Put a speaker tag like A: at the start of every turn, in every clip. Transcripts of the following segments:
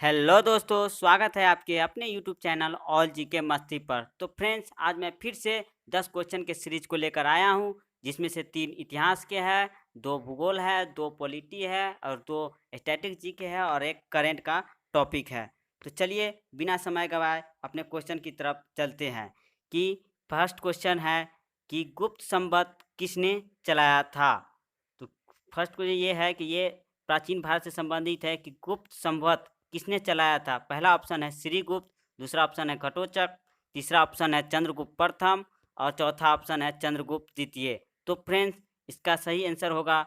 A: Hello दोस्तों, स्वागत है आपके अपने यूट्यूब चैनल ऑल जीके मस्ती पर। तो फ्रेंड्स, आज मैं फिर से 10 क्वेश्चन के सीरीज को लेकर आया हूं, जिसमें से 3 इतिहास के हैं, 2 भूगोल है, 2 पॉलिटी है और 2 स्टैटिक जीके है और एक करंट का टॉपिक है। तो चलिए बिना समय गवाए अपने क्वेश्चन की तरफ चलते हैं कि फर्स्ट क्वेश्चन है कि गुप्त संवत किसने चलाया था। तो फर्स्ट क्वेश्चन ये है कि ये प्राचीन भारत से संबंधित है कि गुप्त संवत किसने चलाया था। पहला ऑप्शन है श्रीगुप्त, दूसरा ऑप्शन है घटोत्कच, तीसरा ऑप्शन है चंद्रगुप्त प्रथम और चौथा ऑप्शन है चंद्रगुप्त द्वितीय। तो फ्रेंड्स, इसका सही आंसर होगा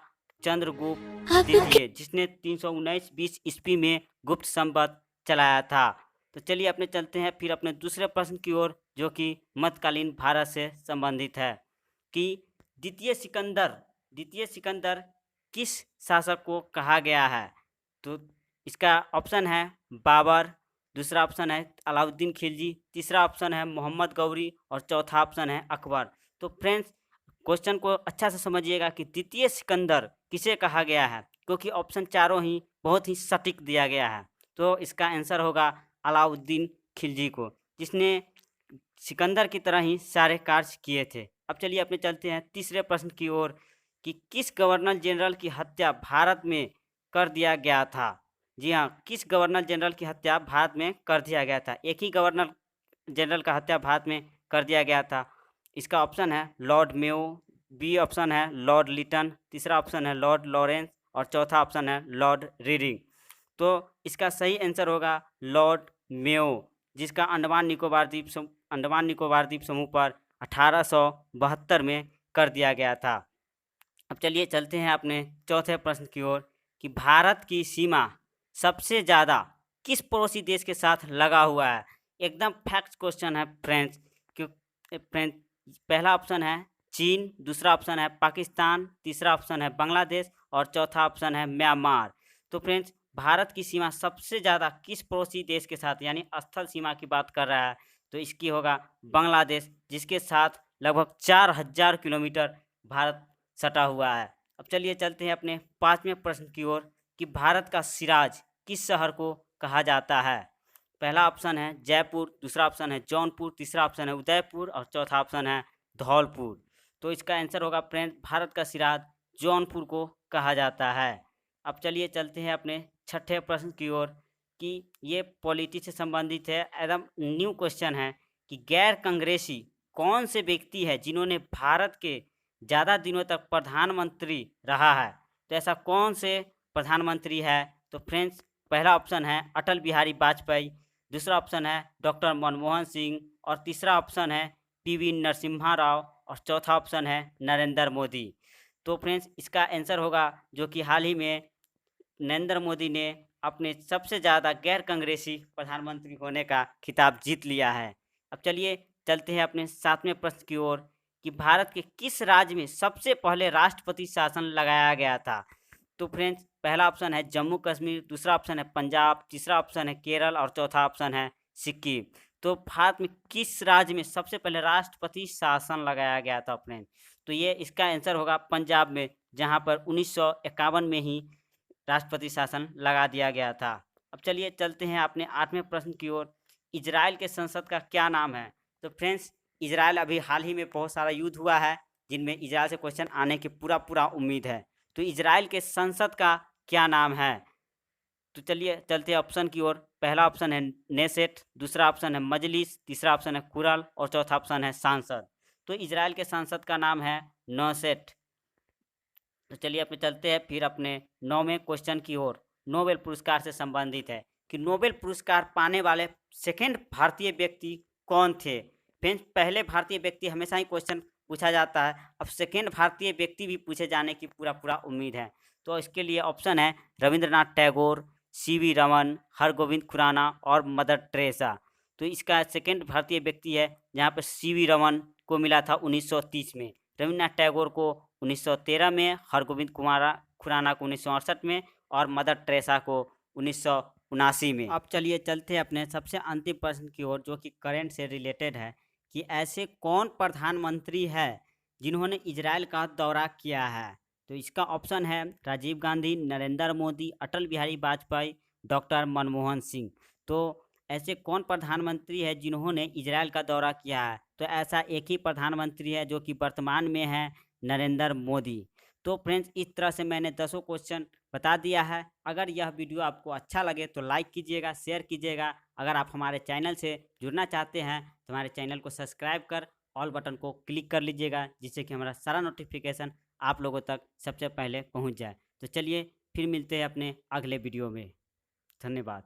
A: चंद्रगुप्त द्वितीय, जिसने 319 ईस्वी में गुप्त संवत चलाया था। तो चलिए अपने चलते हैं फिर अपने दूसरे प्रश्न की ओर, जो कि मध्यकालीन भारत से संबंधित है कि द्वितीय सिकंदर किस शासक को कहा गया है। तो इसका ऑप्शन है बाबर, दूसरा ऑप्शन है अलाउद्दीन खिलजी, तीसरा ऑप्शन है मोहम्मद गौरी और चौथा ऑप्शन है अकबर। तो फ्रेंड्स, क्वेश्चन को अच्छा से समझिएगा कि द्वितीय सिकंदर किसे कहा गया है, क्योंकि ऑप्शन चारों ही बहुत ही सटीक दिया गया है। तो इसका आंसर होगा अलाउद्दीन खिलजी को, जिसने सिकंदर की तरह ही सारे कार्य किए थे। अब चलिए अपने चलते हैं तीसरे प्रश्न की ओर कि किस गवर्नर जनरल की हत्या भारत में कर दिया गया था। जी हाँ, किस गवर्नर जनरल की हत्या भारत में कर दिया गया था। एक ही गवर्नर जनरल का हत्या भारत में कर दिया गया था। इसका ऑप्शन है लॉर्ड मेयो, बी ऑप्शन है लॉर्ड लिटन, तीसरा ऑप्शन है लॉर्ड लॉरेंस और चौथा ऑप्शन है लॉर्ड रीडिंग। तो इसका सही आंसर होगा लॉर्ड मेयो, जिसका अंडमान निकोबार द्वीप समूह पर 1872 में कर दिया गया था। अब चलिए चलते हैं अपने चौथे प्रश्न की ओर कि भारत की सीमा सबसे ज़्यादा किस पड़ोसी देश के साथ लगा हुआ है। एकदम फैक्ट क्वेश्चन है फ्रेंड्स। क्यों फ्रेंड्स, पहला ऑप्शन है चीन, दूसरा ऑप्शन है पाकिस्तान, तीसरा ऑप्शन है बांग्लादेश और चौथा ऑप्शन है म्यांमार। तो फ्रेंड्स, भारत की सीमा सबसे ज़्यादा किस पड़ोसी देश के साथ, यानी स्थल सीमा की बात कर रहा है, तो इसकी होगा बांग्लादेश, जिसके साथ लगभग 4000 किलोमीटर भारत सटा हुआ है। अब चलिए चलते हैं अपने पांचवें प्रश्न की ओर कि भारत का सिराज किस शहर को कहा जाता है। पहला ऑप्शन है जयपुर, दूसरा ऑप्शन है जौनपुर, तीसरा ऑप्शन है उदयपुर और चौथा ऑप्शन है धौलपुर। तो इसका आंसर होगा फ्रेंड, भारत का सिराज जौनपुर को कहा जाता है। अब चलिए चलते हैं अपने छठे प्रश्न की ओर कि ये पॉलिटी से संबंधित है, एकदम न्यू क्वेश्चन है कि गैर कांग्रेसी कौन से व्यक्ति है जिन्होंने भारत के ज़्यादा दिनों तक प्रधानमंत्री रहा है। तो ऐसा कौन से प्रधानमंत्री है। तो फ्रेंड्स, पहला ऑप्शन है अटल बिहारी वाजपेयी, दूसरा ऑप्शन है डॉक्टर मनमोहन सिंह और तीसरा ऑप्शन है पीवी नरसिम्हा राव और चौथा ऑप्शन है नरेंद्र मोदी। तो फ्रेंड्स, इसका आंसर होगा जो कि हाल ही में नरेंद्र मोदी ने अपने सबसे ज़्यादा गैर कांग्रेसी प्रधानमंत्री होने का खिताब जीत लिया है। अब चलिए चलते हैं अपने सातवें प्रश्न की ओर कि भारत के किस राज्य में सबसे पहले राष्ट्रपति शासन लगाया गया था। तो फ्रेंड्स, पहला ऑप्शन है जम्मू कश्मीर, दूसरा ऑप्शन है पंजाब, तीसरा ऑप्शन है केरल और चौथा ऑप्शन है सिक्किम। तो भारत में किस राज्य में सबसे पहले राष्ट्रपति शासन लगाया गया था फ्रेंड्स। तो ये इसका आंसर होगा पंजाब में, जहाँ पर 1951 में ही राष्ट्रपति शासन लगा दिया गया था। अब चलिए चलते हैं अपने आठवें प्रश्न की ओर, इजराइल के संसद का क्या नाम है। तो फ्रेंड्स, इजराइल अभी हाल ही में बहुत सारा युद्ध हुआ है, जिनमें इजराइल से क्वेश्चन आने की पूरा उम्मीद है। तो इजराइल के संसद का क्या नाम है। तो चलिए चलते हैं ऑप्शन की ओर। पहला ऑप्शन है नेसेट, दूसरा ऑप्शन है मजलिस, तीसरा ऑप्शन है कुरल और चौथा ऑप्शन है सांसद। तो इजराइल के संसद का नाम है नोसेट। तो चलिए अपने चलते हैं फिर अपने नौवें क्वेश्चन की ओर, नोबेल पुरस्कार से संबंधित है कि नोबेल पुरस्कार पाने वाले सेकंड भारतीय व्यक्ति कौन थे। फ्रेंड्स, पहले भारतीय व्यक्ति हमेशा ही क्वेश्चन पूछा जाता है, अब सेकंड भारतीय व्यक्ति भी पूछे जाने की पूरा उम्मीद है। तो इसके लिए ऑप्शन है रविंद्रनाथ टैगोर, सीवी रमन, हरगोविंद खुराना और मदर टेरेसा। तो इसका सेकंड भारतीय व्यक्ति है, जहाँ पर सीवी रमन को मिला था 1930 में, रविन्द्रनाथ टैगोर को 1913 में, हरगोविंद खुराना को 1968 में और मदर टेरेसा को 1979 में। अब चलिए चलते हैं अपने सबसे अंतिम प्रश्न की ओर, जो कि करंट से रिलेटेड है कि ऐसे कौन प्रधानमंत्री है जिन्होंने इजराइल का दौरा किया है। तो इसका ऑप्शन है राजीव गांधी, नरेंद्र मोदी, अटल बिहारी वाजपेयी डॉक्टर मनमोहन सिंह। तो ऐसे कौन प्रधानमंत्री है जिन्होंने इजराइल का दौरा किया है? तो ऐसा एक ही प्रधानमंत्री है जो कि वर्तमान में है, नरेंद्र मोदी। तो फ्रेंड्स, इस तरह से मैंने 10 क्वेश्चन बता दिया है। अगर यह वीडियो आपको अच्छा लगे तो लाइक कीजिएगा, शेयर कीजिएगा। अगर आप हमारे चैनल से जुड़ना चाहते हैं तो हमारे चैनल को सब्सक्राइब कर ऑल बटन को क्लिक कर लीजिएगा, जिससे कि हमारा सारा नोटिफिकेशन आप लोगों तक सबसे पहले पहुंच जाए। तो चलिए फिर मिलते हैं अपने अगले वीडियो में। धन्यवाद।